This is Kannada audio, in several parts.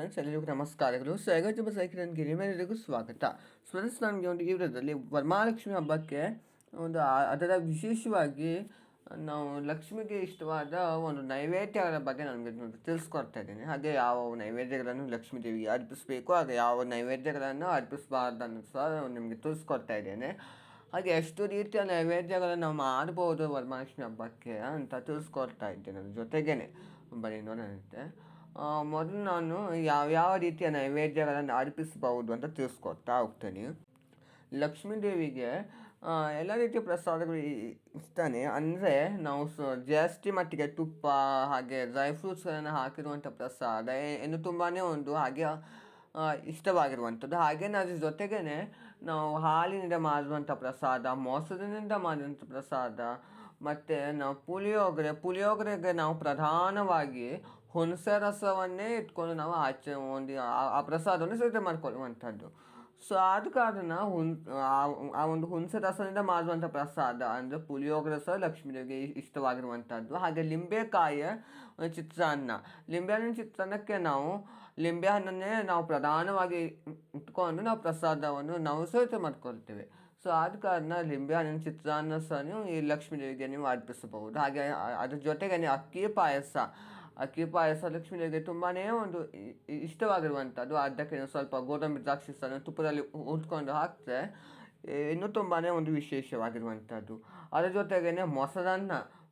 ಫ್ರೆಂಡ್ಸ್, ಎಲ್ಲರಿಗೂ ನಮಸ್ಕಾರಗಳು. ಸ್ವರ್ಗಜುಬ ಸೈಕಿರನ್ಗೆ ನಿಮ್ಮೆಲ್ಲರಿಗೂ ಸ್ವಾಗತ. ಫ್ರೆಂಡ್ಸ್, ನನಗೆ ಒಂದು ಈ ವಿಡಿಯೋದಲ್ಲಿ ವರಮಹಾಲಕ್ಷ್ಮಿ ಹಬ್ಬಕ್ಕೆ ಅದರ ವಿಶೇಷವಾಗಿ ನಾವು ಲಕ್ಷ್ಮಿಗೆ ಇಷ್ಟವಾದ ಒಂದು ನೈವೇದ್ಯಗಳ ಬಗ್ಗೆ ನನಗೆ ತಿಳಿಸ್ಕೊಡ್ತಾ ಇದ್ದೀನಿ. ಹಾಗೆ ಯಾವ ನೈವೇದ್ಯಗಳನ್ನು ಲಕ್ಷ್ಮೀ ದೇವಿಗೆ ಅರ್ಪಿಸಬೇಕು, ಹಾಗೆ ಯಾವ ನೈವೇದ್ಯಗಳನ್ನು ಅರ್ಪಿಸಬಾರ್ದನ್ನು ಸಹ ನಿಮಗೆ ತಿಳಿಸ್ಕೊಡ್ತಾ ಇದ್ದೇನೆ. ಹಾಗೆ ಎಷ್ಟು ರೀತಿಯ ನೈವೇದ್ಯಗಳನ್ನು ನಾವು ಮಾಡ್ಬೋದು ವರಮಹಾಲಕ್ಷ್ಮಿ ಹಬ್ಬಕ್ಕೆ ಅಂತ ತಿಳಿಸ್ಕೊಡ್ತಾ ಇದ್ದೇನೆ. ಅದ್ರ ಜೊತೆಗೇನೆ ಬರೀ ನೋಡೋಣಂತೆ. ಮೊದಲು ನಾನು ಯಾವ್ಯಾವ ರೀತಿಯ ನೈವೇದ್ಯಗಳನ್ನು ಅರ್ಪಿಸಬಹುದು ಅಂತ ತಿಳಿಸ್ಕೊಡ್ತಾ ಹೋಗ್ತೇನೆ. ಲಕ್ಷ್ಮೀ ದೇವಿಗೆ ಎಲ್ಲ ರೀತಿಯ ಪ್ರಸಾದಗಳು ಇಷ್ಟನೇ. ಅಂದರೆ ನಾವು ಜಾಸ್ತಿ ಮಟ್ಟಿಗೆ ತುಪ್ಪ ಹಾಗೆ ಡ್ರೈ ಫ್ರೂಟ್ಸ್ಗಳನ್ನು ಹಾಕಿರುವಂಥ ಪ್ರಸಾದ ಇನ್ನು ತುಂಬಾ ಒಂದು ಹಾಗೆ ಇಷ್ಟವಾಗಿರುವಂಥದ್ದು. ಹಾಗೆಯೇ ಅದ್ರ ಜೊತೆಗೇ ನಾವು ಹಾಲಿನಿಂದ ಮಾಡುವಂಥ ಪ್ರಸಾದ, ಮೊಸರಿನಿಂದ ಮಾಡಿದಂಥ ಪ್ರಸಾದ, ಮತ್ತು ನಾವು ಪುಳಿಯೋಗರೆಗೆ ನಾವು ಪ್ರಧಾನವಾಗಿ ಹುಣಸೆ ರಸವನ್ನೇ ಇಟ್ಕೊಂಡು ನಾವು ಆ ಪ್ರಸಾದವನ್ನು ಸಿದ್ಧ ಮಾಡಿಕೊಳ್ಳುವಂಥದ್ದು. ಸೊ ಆದ ಕಾರಣ ಆ ಒಂದು ಹುಣಸೆ ರಸದಿಂದ ಮಾಡುವಂಥ ಪ್ರಸಾದ ಅಂದರೆ ಪುಳಿಯೋಗರೆ ಸಹ ಲಕ್ಷ್ಮೀದೇವಿಗೆ ಇಷ್ಟವಾಗಿರುವಂಥದ್ದು. ಹಾಗೆ ಲಿಂಬೆಕಾಯಿಯ ಲಿಂಬೆಹಣ್ಣಿನ ಚಿತ್ರಾನ್ನಕ್ಕೆ ನಾವು ಲಿಂಬೆಹಣ್ಣನ್ನೇ ನಾವು ಪ್ರಧಾನವಾಗಿ ಇಟ್ಕೊಂಡು ನಾವು ಪ್ರಸಾದವನ್ನು ನಾವು ಸಿದ್ಧ ಮಾಡ್ಕೊಳ್ತೇವೆ. ಸೊ ಆದ ಕಾರಣ ಲಿಂಬೆಹಣ್ಣಿನ ಚಿತ್ರಾನ್ನ ಸಹ ಈ ಲಕ್ಷ್ಮೀದೇವಿಗೆ ನೀವು ಅರ್ಪಿಸಬಹುದು. ಹಾಗೆ ಅದ್ರ ಜೊತೆಗೆ ಅಕ್ಕಿ ಪಾಯಸ ಲಕ್ಷ್ಮೀದೇವಿಗೆ ತುಂಬಾ ಒಂದು ಇಷ್ಟವಾಗಿರುವಂಥದ್ದು. ಅದಕ್ಕೆ ಸ್ವಲ್ಪ ಗೋಡಂಬಿ ದ್ರಾಕ್ಷಿ ಸಹ ತುಪ್ಪದಲ್ಲಿ ಉಟ್ಕೊಂಡು ಹಾಕಿದ್ರೆ ಇನ್ನೂ ತುಂಬಾ ಒಂದು ವಿಶೇಷವಾಗಿರುವಂಥದ್ದು. ಅದರ ಜೊತೆಗೇ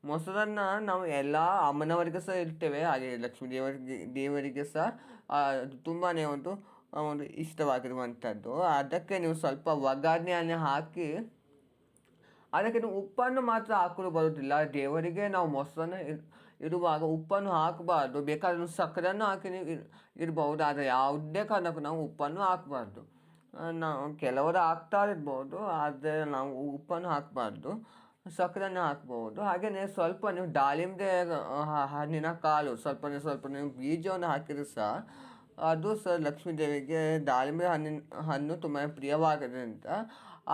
ಮೊಸರನ್ನ ನಾವು ಎಲ್ಲ ಅಮ್ಮನವರಿಗೆ ಸಹ ಇರ್ತೇವೆ, ಹಾಗೆ ಲಕ್ಷ್ಮೀ ದೇವರಿಗೆ ಸಹ ತುಂಬಾ ಒಂದು ಇಷ್ಟವಾಗಿರುವಂಥದ್ದು. ಅದಕ್ಕೆ ನೀವು ಸ್ವಲ್ಪ ಒಗ್ಗರಣೆಯನ್ನು ಹಾಕಿ, ಅದಕ್ಕೆ ನೀವು ಉಪ್ಪನ್ನು ಮಾತ್ರ ಹಾಕಲು ಬರುವುದಿಲ್ಲ. ದೇವರಿಗೆ ನಾವು ಮೊಸರನ್ನು ಇರುವಾಗ ಉಪ್ಪನ್ನು ಹಾಕಬಾರ್ದು. ಬೇಕಾದ್ರೆ ಸಕ್ಕರೆಯನ್ನು ಹಾಕಿ ನೀವು ಇರ್ಬೋದು, ಆದರೆ ಯಾವುದೇ ಕಾರಣಕ್ಕೂ ನಾವು ಉಪ್ಪನ್ನು ಹಾಕಬಾರ್ದು. ನಾವು ಕೆಲವರು ಹಾಕ್ತಾ ಇರ್ಬೋದು, ಆದರೆ ನಾವು ಉಪ್ಪನ್ನು ಹಾಕಬಾರ್ದು, ಸಕ್ಕರೆಯನ್ನು ಹಾಕ್ಬೋದು. ಹಾಗೆಯೇ ಸ್ವಲ್ಪ ನೀವು ದಾಳಿಂಬೆ ಹಣ್ಣಿನ ಕಾಳು ಸ್ವಲ್ಪ ನೀವು ಬೀಜವನ್ನು ಹಾಕಿದರೂ ಸಹ ಅದು ಸಹ ಲಕ್ಷ್ಮೀ ದೇವಿಗೆ ದಾಳಿಂಬೆ ಹಣ್ಣು ತುಂಬ ಪ್ರಿಯವಾಗೋದ್ರಿಂದ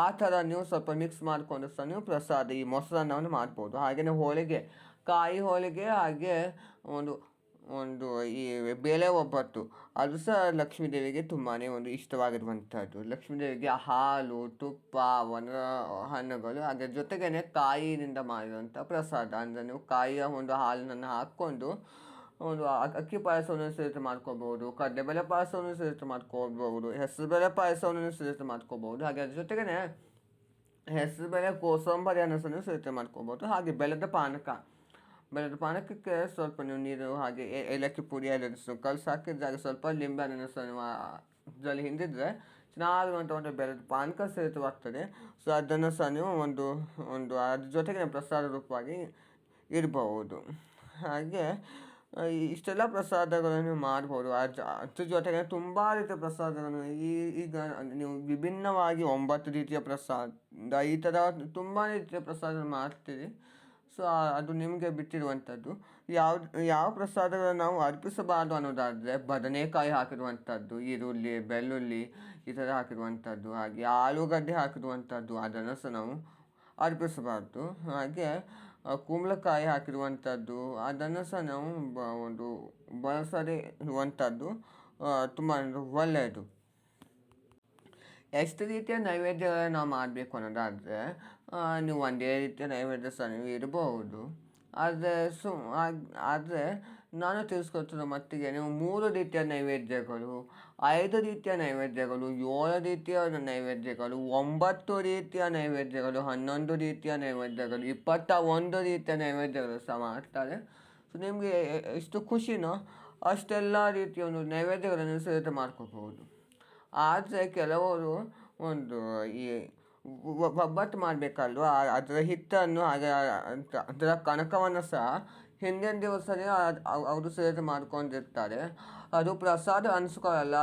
ಆ ಥರ ನೀವು ಸ್ವಲ್ಪ ಮಿಕ್ಸ್ ಮಾಡಿಕೊಂಡು ಸಹ ನೀವು ಪ್ರಸಾದ ಈ ಮೊಸರನ್ನವನ್ನು ಮಾಡ್ಬೋದು. ಹಾಗೆಯೇ ಕಾಯಿ ಹೋಳಿಗೆ, ಹಾಗೆ ಒಂದು ಈ ಬೇಳೆ ಒಬ್ಬಟ್ಟು ಅದು ಸಹ ಲಕ್ಷ್ಮೀ ದೇವಿಗೆ ತುಂಬಾ ಒಂದು ಇಷ್ಟವಾಗಿರುವಂಥದ್ದು. ಲಕ್ಷ್ಮೀ ದೇವಿಗೆ ಹಾಲು, ತುಪ್ಪ, ಹಣ್ಣುಗಳು, ಅದರ ಜೊತೆಗೇ ಕಾಯಿನಿಂದ ಮಾಡಿರುವಂಥ ಪ್ರಸಾದ. ಅಂದರೆ ನೀವು ಕಾಯಿಯ ಒಂದು ಹಾಲನ್ನು ಹಾಕ್ಕೊಂಡು ಒಂದು ಅಕ್ಕಿ ಪಾಯಸವನ್ನು ಸಿದ್ಧ ಮಾಡ್ಕೋಬೋದು, ಕಡಲೆಬೇಳೆ ಪಾಯಸವನ್ನು ಸಿದ್ಧ ಮಾಡ್ಕೋಬೋದು, ಹೆಸರುಬೇಳೆ ಪಾಯಸವನ್ನು ಸಿದ್ಧ ಮಾಡ್ಕೋಬೋದು. ಹಾಗೆ ಅದ್ರ ಜೊತೆಗೇ ಹೆಸರುಬೇಳೆ ಕೋಸಂಬರಿಯನ್ನು ಸಹ ಸಿದ್ಧ ಮಾಡ್ಕೋಬೋದು. ಹಾಗೆ ಬೆಲ್ಲದ ಪಾನಕಕ್ಕೆ ಸ್ವಲ್ಪ ನೀವು ನೀರು ಹಾಗೆ ಏಲಕ್ಕಿ ಪುಡಿ ಎಲ್ಲ ಕಲಸಿ ಹಾಕಿದ್ರೆ ಸ್ವಲ್ಪ ಲಿಂಬೆಹಣ್ಣನ್ನು ಸಹ ಇದರಲ್ಲಿ ಹಿಂಡಿದ್ರೆ ಚೆನ್ನಾಗಿರುವಂಥ ಒಂದು ಬೆಲ್ಲದ ಪಾನಕ ಸಿದ್ಧವಾಗ್ತದೆ. ಸೊ ಅದನ್ನು ಸಹ ನೀವು ಒಂದು ಅದ್ರ ಜೊತೆಗೆ ಪ್ರಸಾದ ರೂಪವಾಗಿ ಇರಬಹುದು. ಹಾಗೆ ಇಷ್ಟೆಲ್ಲ ಪ್ರಸಾದಗಳನ್ನು ಮಾಡ್ಬೋದು. ಅದ್ರ ಜೊತೆಗೆ ತುಂಬ ರೀತಿಯ ಪ್ರಸಾದಗಳನ್ನು ಈಗ ನೀವು ವಿಭಿನ್ನವಾಗಿ 9 ರೀತಿಯ ಪ್ರಸಾದ ಈ ಥರ ತುಂಬ ರೀತಿಯ ಪ್ರಸಾದ ಮಾಡ್ತೀರಿ. ಸೊ ಅದು ನಿಮಗೆ ಬಿಟ್ಟಿರುವಂಥದ್ದು. ಯಾವ ಪ್ರಸಾದಗಳನ್ನು ನಾವು ಅರ್ಪಿಸಬಾರ್ದು ಅನ್ನೋದಾದರೆ ಬದನೆಕಾಯಿ ಹಾಕಿರುವಂಥದ್ದು, ಈರುಳ್ಳಿ, ಬೆಳ್ಳುಳ್ಳಿ ಈ ಥರ ಹಾಕಿರುವಂಥದ್ದು, ಹಾಗೆ ಆಲೂಗಡ್ಡೆ ಹಾಕಿರುವಂಥದ್ದು ಅದನ್ನು ಸಹ ನಾವು ಅರ್ಪಿಸಬಾರ್ದು. ಹಾಗೆ ಕುಂಬಳಕಾಯಿ ಹಾಕಿರುವಂಥದ್ದು ಅದನ್ನು ಸಹ ನಾವು ಬಳಸದೇ ಇರುವಂಥದ್ದು ತುಂಬ ಒಳ್ಳೆಯದು. ಎಷ್ಟು ರೀತಿಯ ನೈವೇದ್ಯಗಳನ್ನು ನಾವು ಮಾಡಬೇಕು ಅನ್ನೋದಾದರೆ ನೀವು ಒಂದೇ ರೀತಿಯ ನೈವೇದ್ಯ ಸಹ ನೀವು ಇರಬಹುದು. ಆದರೆ ನಾನು ತಿಳಿಸ್ಕೊಡ್ತಿರೋ ಮಟ್ಟಿಗೆ ನೀವು 3 ರೀತಿಯ ನೈವೇದ್ಯಗಳು, 5 ರೀತಿಯ ನೈವೇದ್ಯಗಳು, 7 ರೀತಿಯ ನೈವೇದ್ಯಗಳು, 9 ರೀತಿಯ ನೈವೇದ್ಯಗಳು, 11 ರೀತಿಯ ನೈವೇದ್ಯಗಳು, 21 ರೀತಿಯ ನೈವೇದ್ಯಗಳು ಸಹ ಮಾಡ್ತಾರೆ. ಸೊ ನಿಮಗೆ ಎಷ್ಟು ಖುಷಿನೋ ಅಷ್ಟೆಲ್ಲ ರೀತಿಯ ಒಂದು ನೈವೇದ್ಯಗಳನ್ನು ಸಿದ್ಧ ಮಾಡ್ಕೋಬಹುದು. ಆದರೆ ಕೆಲವರು ಈ ಒಬ್ಬಟ್ಟು ಮಾಡಬೇಕಲ್ವ, ಅದರ ಹಿಟ್ಟನ್ನು ಹಾಗೆ ಅದರ ಕಣಕವನ್ನು ಸಹ ಹಿಂದಿನ ದಿವಸನೇ ಅವರು ಸಿದ್ಧ ಮಾಡ್ಕೊಂಡಿರ್ತಾರೆ. ಅದು ಪ್ರಸಾದ ಅನಿಸ್ಕೊಳ್ಳಲ್ಲ,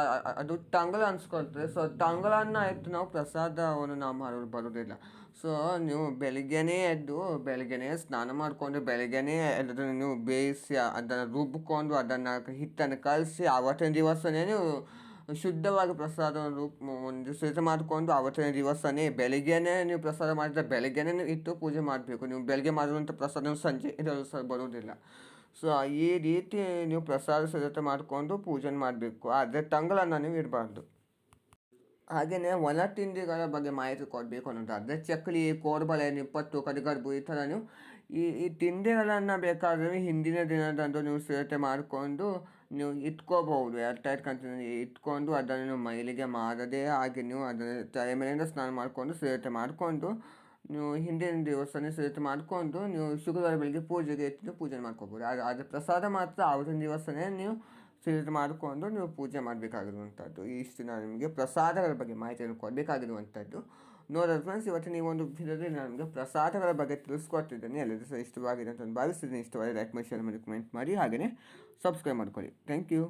ಅದು ತಂಗಳು ಅನಿಸ್ಕೊಳ್ತದೆ. ಸೊ ತಂಗಳನ್ನು ಇಟ್ಟು ನಾವು ಪ್ರಸಾದವನ್ನು ನಾವು ಮಾಡಲು ಬರೋದಿಲ್ಲ. ಸೊ ನೀವು ಬೆಳಿಗ್ಗೆನೇ ಸ್ನಾನ ಮಾಡಿಕೊಂಡು ಬೆಳಿಗ್ಗೆನೇ ಅದನ್ನು ನೀವು ಬೇಯಿಸಿ ಅದನ್ನು ರುಬ್ಬಿಕೊಂಡು ಅದನ್ನು ಹಿಟ್ಟನ್ನು ಕಲಸಿ ಆವತ್ತಿನ ದಿವಸನೇ ನೀವು ಶುದ್ಧವಾಗಿ ಪ್ರಸಾದವನ್ನು ಒಂದು ಸಿದ್ಧ ಮಾಡಿಕೊಂಡು ಆವತ್ತಿನ ದಿವಸನೇ ಬೆಳಿಗ್ಗೆನೇ ನೀವು ಪ್ರಸಾದ ಮಾಡಿದರೆ ಬೆಳಿಗ್ಗೆನೇ ಇಟ್ಟು ಪೂಜೆ ಮಾಡಬೇಕು. ನೀವು ಬೆಳಗ್ಗೆ ಮಾಡಿರುವಂಥ ಪ್ರಸಾದ ಸಂಜೆ ಇಡಲು ಸಹ ಬರುವುದಿಲ್ಲ. ಸೊ ಈ ರೀತಿ ನೀವು ಪ್ರಸಾದ ಸಿದ್ಧತೆ ಮಾಡಿಕೊಂಡು ಪೂಜೆ ಮಾಡಬೇಕು, ಆದರೆ ತಂಗಳನ್ನು ನೀವು ಇಡಬಾರ್ದು. ಹಾಗೆಯೇ ಒಣ ತಿಂಡಿಗಳ ಬಗ್ಗೆ ಮಾಹಿತಿ ಕೊಡಬೇಕು ಅನ್ನೋದಾದರೆ ಚಕ್ಕಲಿ, ಕೋಡ್ಬಳೆ, ನಿಪ್ಪಟ್ಟು, ಕರಿಗಡುಬು ಈ ಥರ ನೀವು ಈ ತಿಂಡಿಗಳನ್ನು ಬೇಕಾದರೆ ಹಿಂದಿನ ದಿನದಂದು ನೀವು ಸಿದ್ಧತೆ ಮಾಡಿಕೊಂಡು ನೀವು ಇಟ್ಕೋಬಹುದು. ಏರ್ಟೈಟ್ ಕಂಟೈನರ್ ಇಟ್ಕೊಂಡು ಅದನ್ನು ನೀವು ಮೈಲಿಗೆ ಮಾಡದೇ ಹಾಗೆ ನೀವು ಅದನ್ನು ತಲೆ ಮೇಲಿಂದ ಸ್ನಾನ ಮಾಡಿಕೊಂಡು ಸಿದ್ಧತೆ ಮಾಡಿಕೊಂಡು ನೀವು ಹಿಂದಿನ ದಿವಸನೇ ಸಿದ್ಧತೆ ಮಾಡಿಕೊಂಡು ನೀವು ಶುಕ್ರವಾರ ಬೆಳಿಗ್ಗೆ ಪೂಜೆಗೆ ಇಟ್ಟು ಪೂಜೆ ಮಾಡ್ಕೋಬೋದು. ಆದರೆ ಪ್ರಸಾದ ಮಾತ್ರ ಆವತ್ತಿನ ದಿವಸನೇ ನೀವು ಸಿದ್ಧತೆ ಮಾಡಿಕೊಂಡು ನೀವು ಪೂಜೆ ಮಾಡಬೇಕಾಗಿರುವಂಥದ್ದು. ಇಷ್ಟು ನಾನು ನಿಮಗೆ ಪ್ರಸಾದಗಳ ಬಗ್ಗೆ ಮಾಹಿತಿಯನ್ನು ಕೊಡಬೇಕಾಗಿರುವಂಥದ್ದು. ನೋಡೋದು ಫ್ರೆಂಡ್ಸ್, ಇವತ್ತು ನೀವು ಒಂದು ವಿಡಿಯೋದಲ್ಲಿ ನಾನು ನಿಮಗೆ ಪ್ರಸಾದಗಳ ಬಗ್ಗೆ ತಿಳಿಸ್ಕೊಟ್ಟಿದ್ದೇನೆ. ಎಲ್ಲರೂ ಸಹ ಇಷ್ಟವಾಗಿದೆ ಅಂತ ಭಾವಿಸ್ತಿದ್ದೀನಿ. ಇಷ್ಟವಾಗಿದೆ ಲೈಕ್ ಮಾಡಿ, ಶೇರ್ ಮಾಡಿ, ಕಮೆಂಟ್ ಮಾಡಿ, ಹಾಗೆಯೇ ಸಬ್ಸ್ಕ್ರೈಬ್ ಮಾಡ್ಕೊಳ್ಳಿ. Thank you.